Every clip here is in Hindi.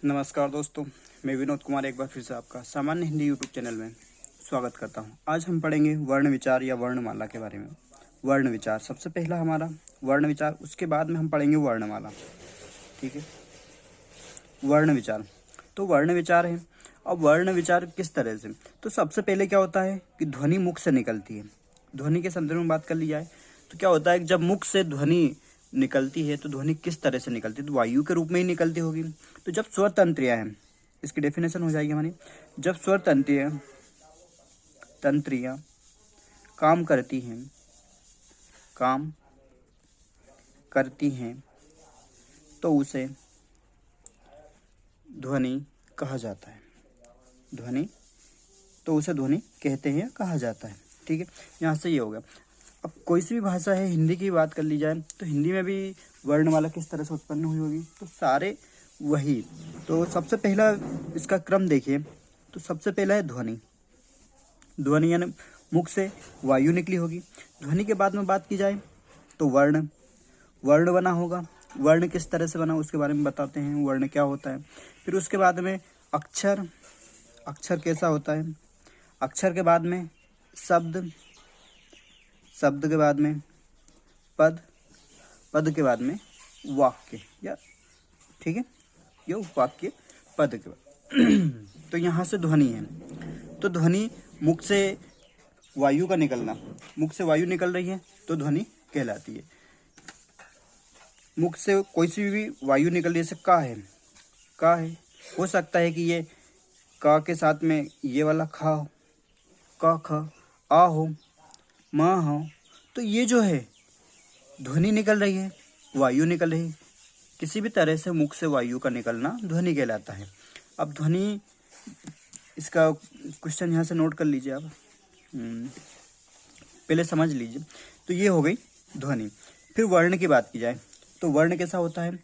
नमस्कार दोस्तों, मैं विनोद कुमार एक बार फिर से आपका सामान्य हिंदी यूट्यूब चैनल में स्वागत करता हूं। आज हम पढ़ेंगे वर्ण विचार या वर्णमाला के बारे में। वर्ण विचार सबसे पहला हमारा वर्ण विचार, उसके बाद में हम पढ़ेंगे वर्णमाला। ठीक है, वर्ण विचार। तो वर्ण विचार है। अब वर्ण विचार किस तरह से, तो सबसे पहले क्या होता है कि ध्वनि मुख से निकलती है। ध्वनि के संदर्भ में बात कर ली जाए तो क्या होता है कि जब मुख से ध्वनि निकलती है तो ध्वनि किस तरह से निकलती है, तो वायु के रूप में ही निकलती होगी। तो जब स्वर तंत्रियां हैं, इसकी डेफिनेशन हो जाएगी हमारी, जब स्वर तंत्रियां काम करती हैं तो उसे ध्वनि कहा जाता है। उसे ध्वनि कहते हैं, कहा जाता है। ठीक है, यहाँ से ये हो गया। अब कोई सी भी भाषा है, हिंदी की बात कर ली जाए तो हिंदी में भी वर्णमाला किस तरह से उत्पन्न हुई होगी, तो सारे वही। तो सबसे पहला इसका क्रम देखिए, तो सबसे पहला है ध्वनि यानी मुख से वायु निकली होगी। ध्वनि के बाद में बात की जाए तो वर्ण बना होगा। वर्ण किस तरह से बना उसके बारे में बताते हैं, वर्ण क्या होता है। फिर उसके बाद में अक्षर कैसा होता है। अक्षर के बाद में शब्द के बाद में पद के बाद में वाक्य, या ठीक है, ये वाक्य पद के बाद तो यहाँ से ध्वनि है। तो ध्वनि मुख से वायु का निकलना, मुख से वायु निकल रही है तो ध्वनि कहलाती है। मुख से कोई सी भी वायु निकल रही है, जैसे का है, हो सकता है कि ये का के साथ में ये वाला खा हो, ख आ हो, म हो, तो ये जो है ध्वनि निकल रही है, वायु निकल रही है। किसी भी तरह से मुख से वायु का निकलना ध्वनि कहलाता है। अब ध्वनि, इसका क्वेश्चन यहाँ से नोट कर लीजिए आप, पहले समझ लीजिए। तो ये हो गई ध्वनि। फिर वर्ण की बात की जाए तो वर्ण कैसा होता है।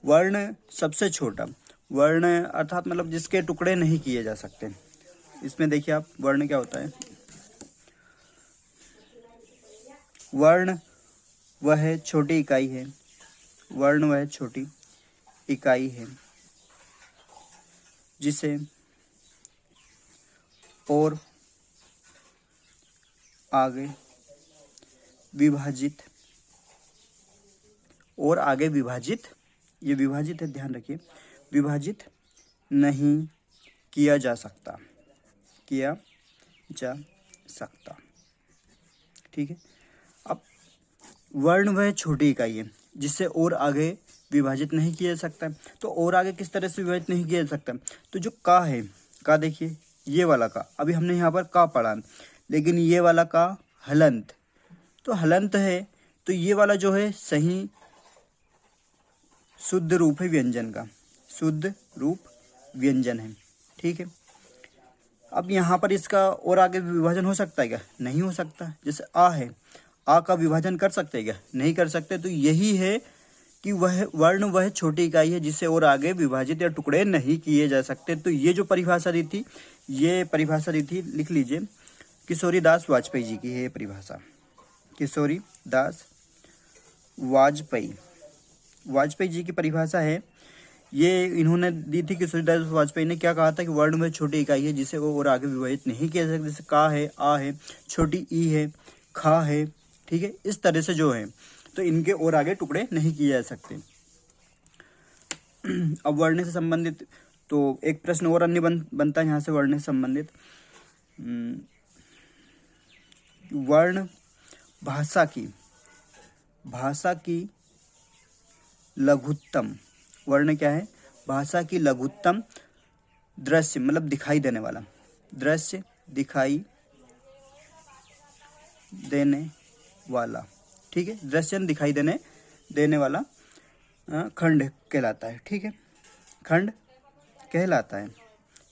वर्ण सबसे छोटा वर्ण, अर्थात मतलब जिसके टुकड़े नहीं किए जा सकते। इसमें देखिए आप, वर्ण क्या होता है। वर्ण वह छोटी इकाई है, वर्ण वह छोटी इकाई है जिसे और आगे विभाजित, ये विभाजित है, ध्यान रखिए, विभाजित नहीं किया जा सकता। ठीक है। अब वर्ण वह छोटी इकाई है जिससे और आगे विभाजित नहीं किया जा सकता। तो और आगे किस तरह से विभाजित नहीं किया जा सकता, तो जो का है, का देखिए, ये वाला का, अभी हमने यहाँ पर का पढ़ा, लेकिन ये वाला का हलंत, तो हलंत है, तो ये वाला जो है सही शुद्ध रूप है व्यंजन का, शुद्ध रूप व्यंजन है। ठीक है। अब यहाँ पर इसका और आगे विभाजन हो सकता है क्या, नहीं हो सकता। जैसे आ है, आ का विभाजन कर सकते हैं क्या, नहीं कर सकते। तो यही है कि वह वर्ण वह छोटी इकाई है जिससे और आगे विभाजित या टुकड़े नहीं किए जा सकते। तो ये जो परिभाषा दी थी, ये परिभाषा दी थी, लिख लीजिए, किशोरीदास वाजपेयी जी की है ये परिभाषा। किशोरीदास वाजपेयी जी की परिभाषा है ये, इन्होंने दी थी। किशोरीदास वाजपेयी ने क्या कहा था कि वर्ण वह छोटी इकाई है जिसे वो और आगे विभाजित नहीं किया जा सकता। जैसे का है, आ है, छोटी ई है, खा है, ठीक है, इस तरह से जो है, तो इनके और आगे टुकड़े नहीं किए जा सकते। अब वर्ण से संबंधित तो एक प्रश्न और अन्य बनता है यहाँ से वर्ण से संबंधित। वर्ण भाषा की लघुत्तम, वर्ण क्या है, भाषा की लघुत्तम दृश्य, मतलब दिखाई देने वाला, दृश्य दिखाई देने वाला, ठीक है, दृश्य दिखाई देने वाला खंड कहलाता है। ठीक है, खंड कहलाता है।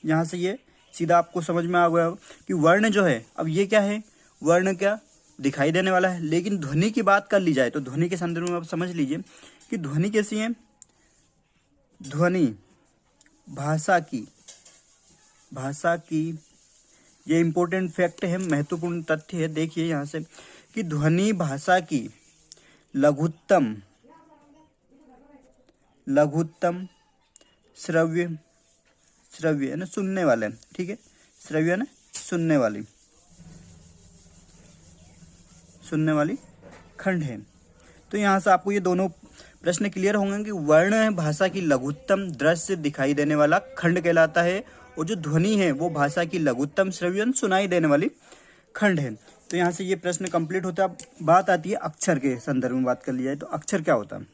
यहाँ से ये सीधा आपको समझ में आ गया कि वर्ण जो है, अब ये क्या है, वर्ण क्या दिखाई देने वाला है। लेकिन ध्वनि की बात कर ली जाए तो ध्वनि के संदर्भ में आप समझ लीजिए कि ध्वनि कैसी है। ध्वनि भाषा की ये इंपॉर्टेंट फैक्ट है, महत्वपूर्ण तथ्य है। देखिए यहाँ से कि ध्वनि भाषा की लघुत्तम श्रव्य, श्रव्य है ना सुनने वाले, ठीक है, श्रव्य ना सुनने वाली, सुनने वाली खंड है। तो यहाँ से आपको ये दोनों प्रश्न क्लियर होंगे कि वर्ण है भाषा की लघुत्तम दृश्य दिखाई देने वाला खंड कहलाता है, और जो ध्वनि है वो भाषा की लघुत्तम श्रव्य सुनाई देने वाली खंड है। तो यहाँ से ये प्रश्न कंप्लीट होता है। अब बात आती है अक्षर के संदर्भ में बात कर लिया जाए तो अक्षर क्या होता है।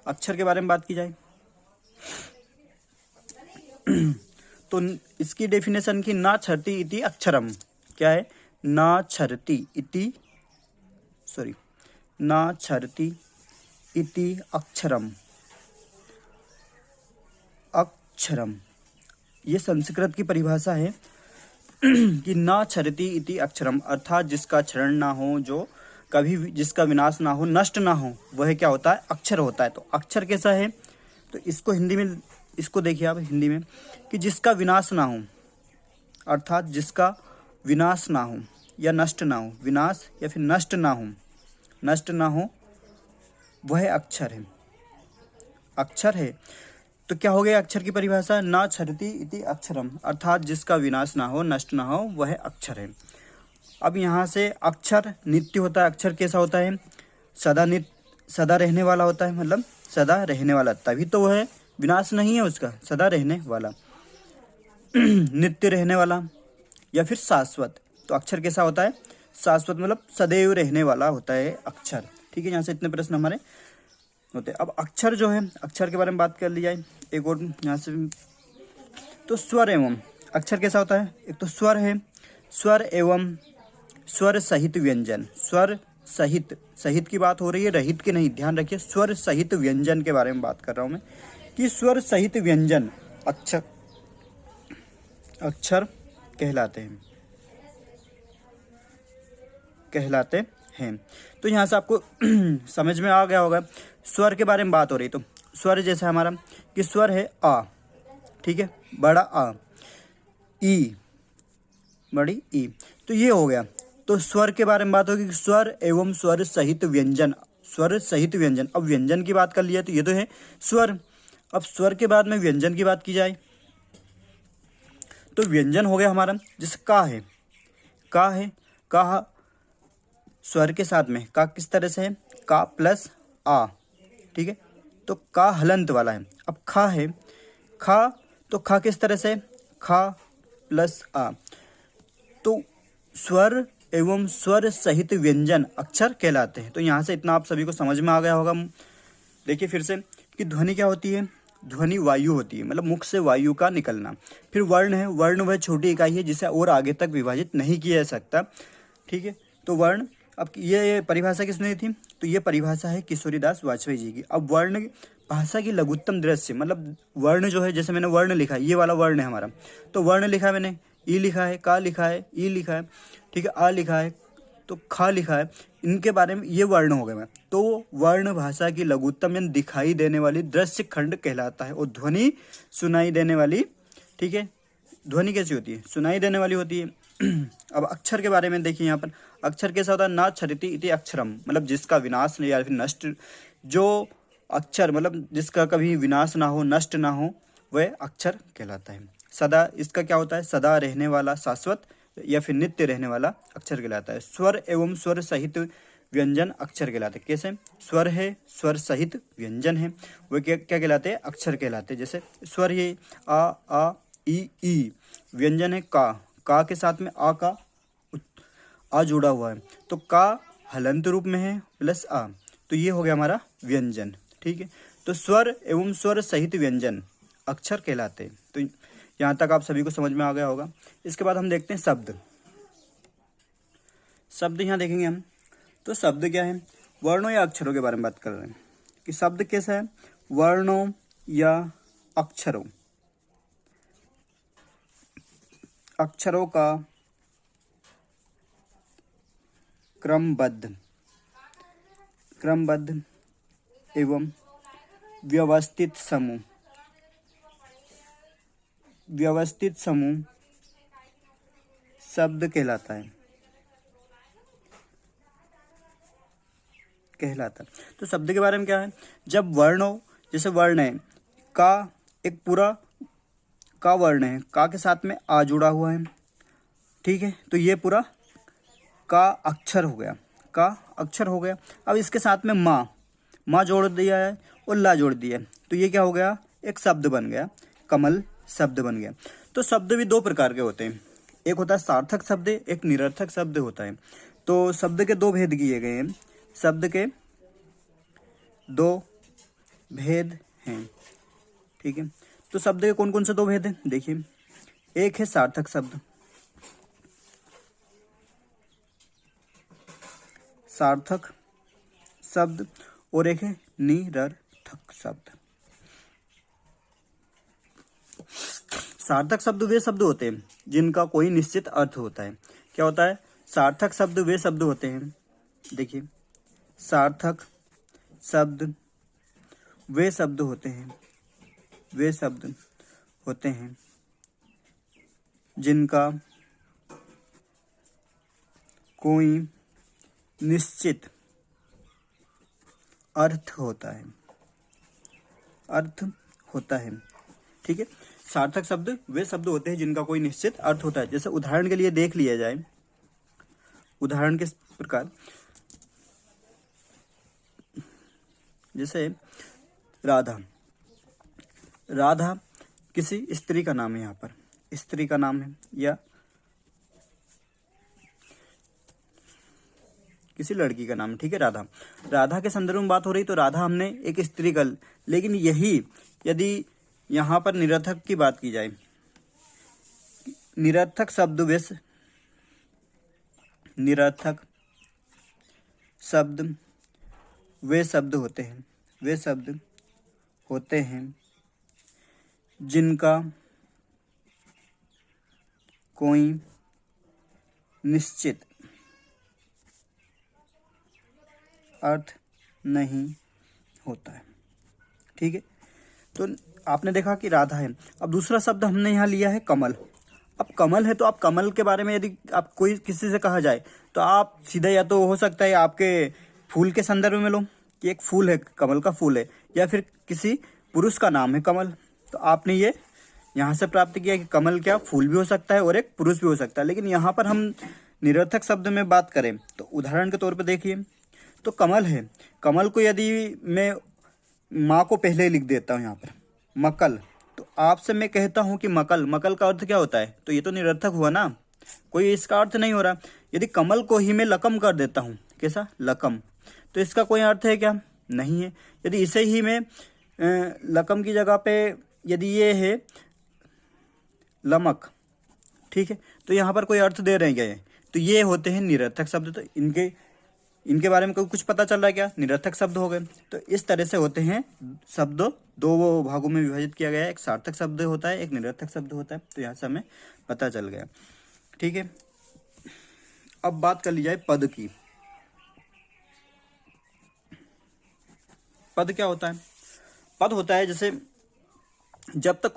अक्षर के बारे में बात की जाए तो इसकी डेफिनेशन की ना छरती इति अक्षरम, क्या है, ना छरती इति अक्षरम, अक्षरम ये संस्कृत की परिभाषा है कि ना छरती इति अक्षरम, अर्थात जिसका क्षरण ना हो, जो कभी जिसका विनाश ना हो, नष्ट ना हो, वह क्या होता है, अक्षर होता है। तो अक्षर कैसा है, तो इसको हिंदी में, इसको देखिए आप हिंदी में कि जिसका विनाश ना हो, अर्थात जिसका विनाश ना हो या नष्ट ना हो, विनाश या फिर नष्ट ना हो, वह अक्षर है, अक्षर है। तो क्या हो गया अक्षर की परिभाषा, ना छरती इति अक्षरम, अर्थात जिसका विनाश ना हो, नष्ट ना हो, वह अक्षर है। अब यहाँ से अक्षर नित्य होता है। अक्षर कैसा होता है, सदा रहने वाला होता है, मतलब सदा रहने वाला, तभी तो वह विनाश नहीं है उसका, सदा रहने वाला, नित्य रहने वाला या फिर शाश्वत। तो अक्षर कैसा होता है, शाश्वत, मतलब सदैव रहने वाला होता है अक्षर, ठीक है। यहाँ से इतने प्रश्न हमारे होते हैं। अब अक्षर जो है, अक्षर के बारे में बात कर ली जाए एक और यहाँ से, तो स्वर एवं अक्षर कैसा होता है, एक तो स्वर है, स्वर एवं स्वर सहित व्यंजन, स्वर सहित, सहित की बात हो रही है, रहित की नहीं, ध्यान रखिए, स्वर सहित व्यंजन के बारे में बात कर रहा हूं मैं, कि स्वर सहित व्यंजन अक्षर कहलाते हैं। तो यहाँ से आपको समझ में आ गया होगा, स्वर के बारे में बात हो रही, तो स्वर जैसा हमारा कि स्वर है आ, ठीक है, बड़ा आ, ई, बड़ी ई, तो ये हो गया। तो स्वर के बारे में बात होगी, स्वर एवं स्वर सहित व्यंजन, स्वर सहित व्यंजन। अब व्यंजन की बात कर लिया तो ये तो है स्वर। अब स्वर के बाद में व्यंजन की बात की जाए तो व्यंजन हो गया हमारा, जैसे का है, का स्वर के साथ में, का किस तरह से है, का प्लस आ, ठीक है, तो का हलंत वाला है। अब खा है, खा, तो खा किस तरह से, खा प्लस आ, तो स्वर एवं स्वर सहित व्यंजन अक्षर कहलाते हैं। तो यहाँ से इतना आप सभी को समझ में आ गया होगा। देखिए फिर से कि ध्वनि क्या होती है, ध्वनि वायु होती है, मतलब मुख से वायु का निकलना। फिर वर्ण है, वर्ण वह छोटी इकाई है जिसे और आगे तक विभाजित नहीं किया जा सकता, ठीक है। तो वर्ण, अब ये परिभाषा किसने दी थी, तो ये परिभाषा है किशोरीदास वाजपेयी जी की। अब वर्ण भाषा की लघुत्तम दृश्य, मतलब वर्ण जो है, जैसे मैंने वर्ण लिखा है, ये वाला वर्ण है हमारा, तो वर्ण लिखा है मैंने, ई लिखा है, का लिखा है, ई लिखा है, ठीक है, आ लिखा है, तो खा लिखा है, इनके बारे में ये वर्ण हो गए मैं। तो वर्ण भाषा की लघुत्तम यानी दिखाई देने वाली दृश्य खंड कहलाता है। और ध्वनि सुनाई देने वाली, ठीक है, ध्वनि कैसी होती है, सुनाई देने वाली होती है। अब अक्षर के बारे में देखिए, यहाँ पर अक्षर कैसा होता है, ना छरति इति अक्षरम, मतलब जिसका विनाश या फिर नष्ट, जो अक्षर मतलब जिसका कभी विनाश ना हो, नष्ट ना हो, वह अक्षर कहलाता है। सदा, इसका क्या होता है, सदा रहने वाला, शाश्वत या फिर नित्य रहने वाला अक्षर कहलाता है। स्वर एवं स्वर सहित व्यंजन अक्षर कहलाते हैं। कैसे, स्वर है, स्वर सहित व्यंजन है, वह क्या कहलाते हैं, अक्षर कहलाते हैं। जैसे स्वर ये आ ई, व्यंजन है का के साथ में आ जुड़ा हुआ है, तो का हलंत रूप में है प्लस आ, तो ये हो गया हमारा व्यंजन, ठीक है। तो स्वर एवं स्वर सहित व्यंजन अक्षर कहलाते हैं। तो यहाँ तक आप सभी को समझ में आ गया होगा। इसके बाद हम देखते हैं शब्द। शब्द यहाँ देखेंगे हम, तो शब्द क्या है, वर्णों या अक्षरों के बारे में बात कर रहे हैं कि शब्द कैसा है, वर्णों या अक्षरों, अक्षरों का क्रमबद्ध एवं व्यवस्थित समूह शब्द कहलाता है। कहलाता है। तो शब्द के बारे में क्या है, जब वर्ण हो, जैसे वर्ण है का, एक पूरा का वर्ण है, का के साथ में आ जुड़ा हुआ है, ठीक है, तो ये पूरा का अक्षर हो गया, का अक्षर हो गया। अब इसके साथ में माँ जोड़ दिया है और ला जोड़ दिया है, तो ये क्या हो गया, एक शब्द बन गया, कमल शब्द बन गया। तो शब्द भी दो प्रकार के होते हैं, एक होता है सार्थक शब्द, एक निरर्थक शब्द होता है। तो शब्द के दो भेद किए गए हैं, शब्द के दो भेद हैं, ठीक है। तो शब्द के कौन कौन से दो भेद हैं, देखिए, एक है सार्थक शब्द, सार्थक शब्द, और एक है निरर्थक शब्द। सार्थक शब्द वे शब्द होते हैं जिनका कोई निश्चित अर्थ होता है। क्या होता है, सार्थक शब्द वे शब्द होते हैं, देखिए, सार्थक शब्द वे शब्द होते हैं, वे शब्द होते हैं जिनका कोई निश्चित अर्थ होता है, अर्थ होता है, ठीक है। सार्थक शब्द वे शब्द होते हैं जिनका कोई निश्चित अर्थ होता है। जैसे उदाहरण के लिए देख लिया जाए, उदाहरण किस प्रकार, जैसे राधा, राधा किसी स्त्री का नाम है, यहाँ पर स्त्री का नाम है, या किसी लड़की का नाम, ठीक है, राधा। राधा के संदर्भ में बात हो रही, तो राधा हमने एक स्त्री का, लेकिन यही यदि यहाँ पर निरर्थक की बात की जाए, निरर्थक शब्द निरर्थक शब्द वे शब्द होते हैं, वे शब्द होते हैं जिनका कोई निश्चित अर्थ नहीं होता है, ठीक है। तो आपने देखा कि राधा है। अब दूसरा शब्द हमने यहाँ लिया है कमल। अब कमल है, तो आप कमल के बारे में यदि आप कोई किसी से कहा जाए, तो आप सीधे, या तो हो सकता है आपके फूल के संदर्भ में लो कि एक फूल है, कमल का फूल है, या फिर किसी पुरुष का नाम है कमल, तो आपने ये यहाँ से प्राप्त किया कि कमल क्या फूल भी हो सकता है और एक पुरुष भी हो सकता है। लेकिन यहाँ पर हम निरर्थक शब्द में बात करें, तो उदाहरण के तौर पर देखिए, तो कमल है, कमल को यदि मैं माँ को पहले लिख देता हूँ यहाँ पर मकल, तो आपसे मैं कहता हूँ कि मकल, मकल का अर्थ क्या होता है, तो ये तो निरर्थक हुआ ना, कोई इसका अर्थ नहीं हो रहा। यदि कमल को ही मैं लकम कर देता हूँ, कैसा, लकम, तो इसका कोई अर्थ है क्या, नहीं है। यदि इसे ही मैं लकम की जगह पे यदि ये है लमक, ठीक है, तो यहाँ पर कोई अर्थ दे रहे हैं, तो ये होते हैं निरर्थक शब्द। तो इनके बारे में कुछ पता चल रहा है क्या, निरर्थक शब्द हो गए। तो इस तरह से होते हैं शब्द, दो भागों में विभाजित किया गया है, एक सार्थक शब्द होता है, एक निरर्थक शब्द होता है। तो यहाँ से हमें पता चल गया, ठीक है। अब बात कर ली जाए पद की। पद क्या होता है, पद होता है जैसे जब तक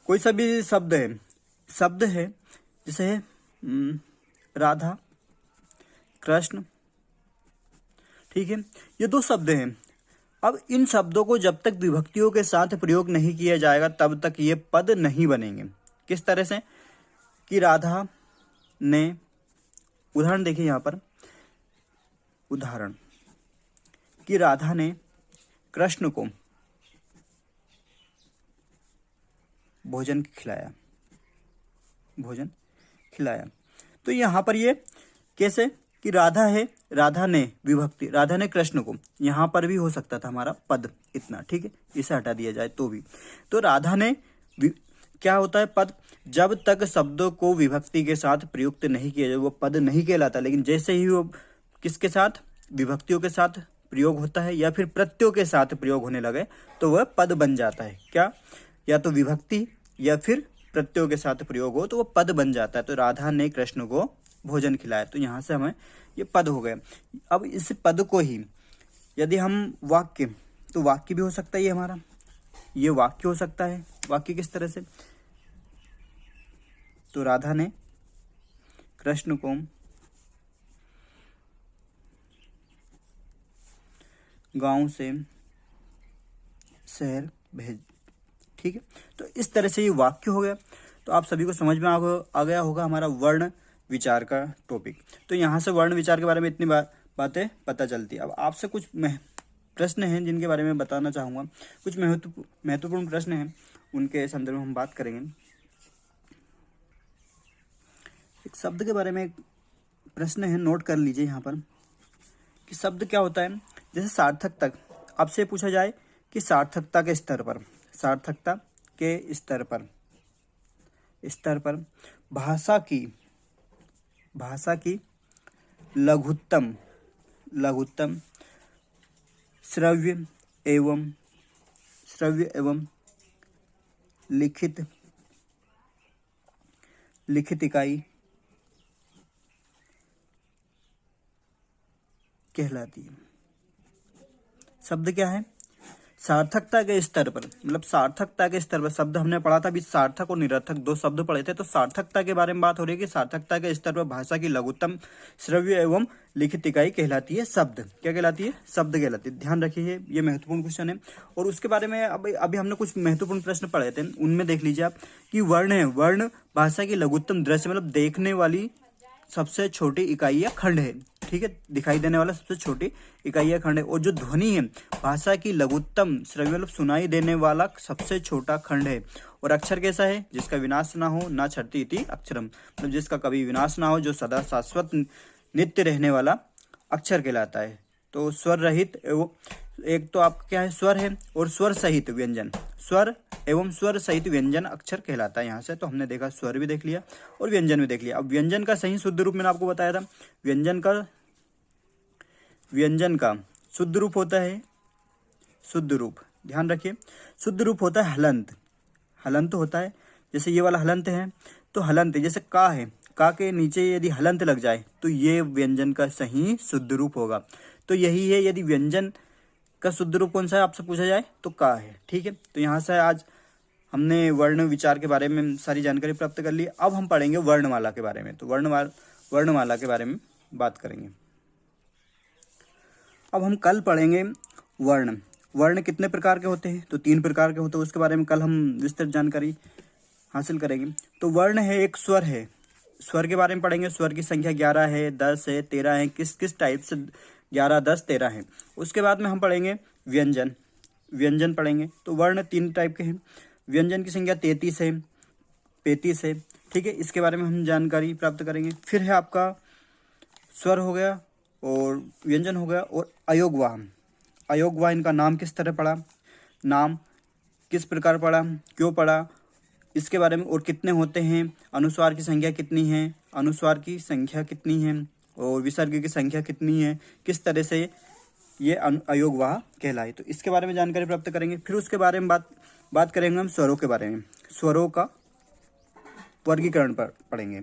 कोई सा भी शब्द है, जैसे है राधा, कृष्ण, ठीक है, ये दो शब्द हैं। अब इन शब्दों को जब तक विभक्तियों के साथ प्रयोग नहीं किया जाएगा तब तक ये पद नहीं बनेंगे। किस तरह से, कि राधा ने, उदाहरण देखिए यहाँ पर, उदाहरण कि राधा ने कृष्ण को भोजन खिलाया, भोजन खिलाया। तो यहाँ पर ये कैसे, कि राधा है, राधा ने विभक्ति, राधा ने कृष्ण को, यहाँ पर भी हो सकता था हमारा पद इतना, ठीक है, इसे हटा दिया जाए तो भी। तो राधा ने क्या होता है पद, जब तक शब्दों को विभक्ति के साथ प्रयुक्त नहीं किया जाए वो पद नहीं कहलाता। लेकिन जैसे ही वो किसके साथ, विभक्तियों के साथ प्रयोग होता है या फिर प्रत्ययों के साथ प्रयोग होने लगे तो वह पद बन जाता है। क्या, या तो विभक्ति या फिर प्रत्ययों के साथ प्रयोग हो तो वो पद बन जाता है। तो राधा ने कृष्ण को भोजन खिलाया, तो यहाँ से हमें ये पद हो गए। अब इस पद को ही यदि हम वाक्य, तो वाक्य भी हो सकता है, ये हमारा ये वाक्य हो सकता है। वाक्य किस तरह से, तो राधा ने कृष्ण को गांव से शहर भेज। ठीक है, तो इस तरह से ये वाक्य हो गया। तो आप सभी को समझ में आ गया होगा हमारा वर्ण विचार का टॉपिक। तो यहाँ से वर्ण विचार के बारे में इतनी बातें पता चलती है। अब आपसे कुछ प्रश्न हैं जिनके बारे में बताना चाहूँगा। कुछ महत्वपूर्ण प्रश्न हैं, उनके संदर्भ में हम बात करेंगे। एक शब्द के बारे में एक प्रश्न है, नोट कर लीजिए यहाँ पर कि शब्द क्या होता है। जैसे सार्थकता, आपसे पूछा जाए कि सार्थकता के स्तर पर, सार्थकता के स्तर पर भाषा की लघुत्तम श्रव्य एवं लिखित इकाई कहलाती है। शब्द क्या है? सार्थकता के स्तर पर, मतलब सार्थकता के स्तर पर शब्द हमने पढ़ा था अभी, सार्थक और निरर्थक दो शब्द पढ़े थे। तो सार्थकता के बारे में बात हो रही है कि सार्थकता के स्तर पर भाषा की लघुत्तम श्रव्य एवं लिखित इकाई कहलाती है शब्द। क्या कहलाती है? शब्द कहलाती है। ध्यान रखिए, ये महत्वपूर्ण क्वेश्चन है। और उसके बारे में अभी हमने कुछ महत्वपूर्ण प्रश्न पढ़े थे, उनमें देख लीजिए आप कि वर्ण है, वर्ण भाषा की लघुत्तम दृश्य, मतलब देखने वाली सबसे छोटी इकाई या खंड है। ठीक है, दिखाई देने वाला सबसे छोटी इकाई या खंड है। और जो ध्वनि है भाषा की लघुत्तम श्रव्य, मतलब सुनाई देने वाला सबसे छोटा खंड है। और अक्षर कैसा है? जिसका विनाश ना हो, ना क्षरति इति अक्षरम, मतलब जिसका कभी विनाश ना हो, जो सदा शाश्वत नित्य रहने वाला अक्षर कहलाता है। तो स्वर रहित एवं, एक तो आपका क्या है? स्वर है, और स्वर सहित व्यंजन, स्वर एवं स्वर सहित व्यंजन अक्षर कहलाता है। यहाँ से तो हमने देखा, स्वर भी देख लिया और व्यंजन भी देख लिया। अब व्यंजन का सही शुद्ध रूप मैंने आपको बताया था। व्यंजन का शुद्ध रूप होता है, शुद्ध रूप ध्यान रखिए, शुद्ध रूप होता है हलंत। हलंत होता है, जैसे ये वाला हलंत है, तो हलंत जैसे का है, का के नीचे यदि हलंत लग जाए तो ये व्यंजन का सही शुद्ध रूप होगा। तो यही है, यदि व्यंजन का शुद्ध रूप कौन सा है आपसे पूछा जाए तो का है। ठीक है, तो यहाँ से आज हमने वर्ण विचार के बारे में सारी जानकारी प्राप्त कर ली। अब हम पढ़ेंगे वर्णमाला के बारे में। तो वर्णमाला के बारे में बात करेंगे। अब हम कल पढ़ेंगे वर्ण कितने प्रकार के होते हैं? तो 3 प्रकार के होते हैं। उसके बारे में कल हम विस्तृत जानकारी हासिल करेंगे। तो वर्ण है, एक स्वर है, स्वर के बारे में पढ़ेंगे। स्वर की संख्या 11 है, 10 है, 13 है, किस टाइप से 11, 10, 13 है। उसके बाद में हम पढ़ेंगे व्यंजन पढ़ेंगे। तो वर्ण 3 टाइप के हैं। व्यंजन की संख्या 33 है, 35 है। ठीक है, इसके बारे में हम जानकारी प्राप्त करेंगे। फिर है आपका स्वर हो गया और व्यंजन हो गया, और अयोगवाह इनका नाम किस तरह पड़ा, नाम किस प्रकार पड़ा, क्यों पड़ा, इसके बारे में, और कितने होते हैं, अनुस्वार की संख्या कितनी है, और विसर्ग की संख्या कितनी है, किस तरह से ये अयोगवाह कहलाए। तो इसके बारे में जानकारी प्राप्त करेंगे। फिर उसके बारे में बात करेंगे हम स्वरों के बारे में। स्वरों का वर्गीकरण पर पढ़ेंगे,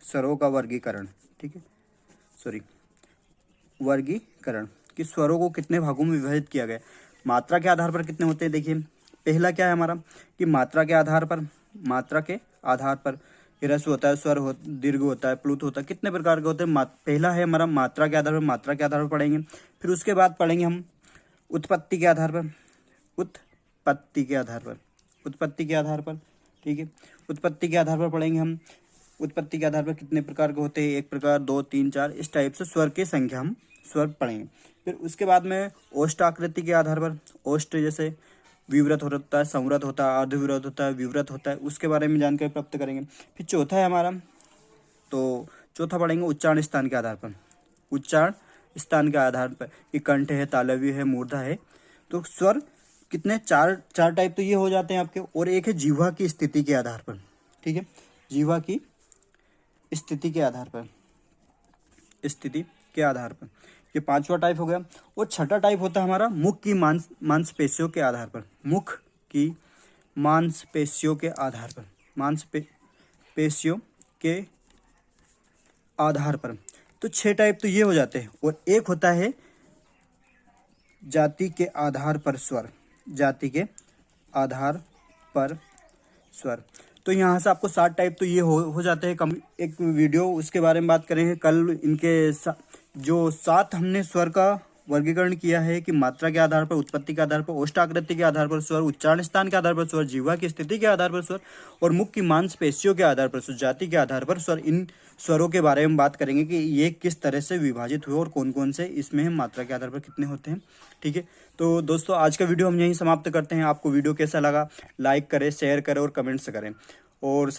स्वरों का वर्गीकरण। ठीक है, वर्गीकरण कि स्वरों को कितने भागों में विभाजित किया गया, मात्रा के आधार पर कितने होते हैं। देखिए, पहला क्या है हमारा कि मात्रा के आधार पर ह्रस्व होता है, स्वर दीर्घ होता है, प्लुत होता है, कितने प्रकार के होते हैं। पहला है हमारा मात्रा के आधार पर पढ़ेंगे। फिर उसके बाद पढ़ेंगे हम उत्पत्ति के आधार पर। ठीक है, उत्पत्ति के आधार पर पढ़ेंगे हम। उत्पत्ति के आधार पर कितने प्रकार के होते हैं, 1 प्रकार, 2, 3, 4, इस टाइप से स्वर की संख्या हम स्वर पढ़ेंगे। फिर उसके बाद में ओष्ठ आकृति के आधार पर, ओष्ठ जैसे विवृत होता है, संवृत होता है, अर्धविवृत होता है, विवृत होता है, उसके बारे में जानकारी प्राप्त करेंगे। फिर चौथा है हमारा, तो चौथा पढ़ेंगे उच्चारण स्थान के आधार पर कि कंठ है, तालव्य है, मूर्धा है। तो स्वर कितने, 4 टाइप तो ये हो जाते हैं आपके। और एक है जिह्वा की स्थिति के आधार पर। ठीक है, जिह्वा की स्थिति के आधार पर ये 5वां टाइप हो गया। और छठा टाइप होता है हमारा मुख की मांसपेशियों के आधार पर। मुख की मांसपेशियों के आधार पर। तो 6 टाइप तो ये हो जाते हैं। और एक होता है जाति के आधार पर स्वर। तो यहाँ से आपको 7 टाइप तो ये हो जाते हैं। कम एक वीडियो उसके बारे में बात करेंगे कल। इनके जो 7 हमने स्वर का वर्गीकरण किया है कि मात्रा के आधार पर, उत्पत्ति के आधार पर, ओष्ठाकृति के आधार पर स्वर, उच्चारण स्थान के आधार पर स्वर, जीवा की स्थिति के आधार पर स्वर और मुख की मांसपेशियों के आधार पर स्वर, जाति के आधार पर स्वर। इन स्वरों के बारे में बात करेंगे कि ये किस तरह से विभाजित हुए और कौन कौन से इसमें मात्रा के आधार पर कितने होते हैं। ठीक है, तो दोस्तों आज का वीडियो हम यहीं समाप्त करते हैं। आपको वीडियो कैसा लगा, लाइक करें, शेयर करें और कमेंट्स करें और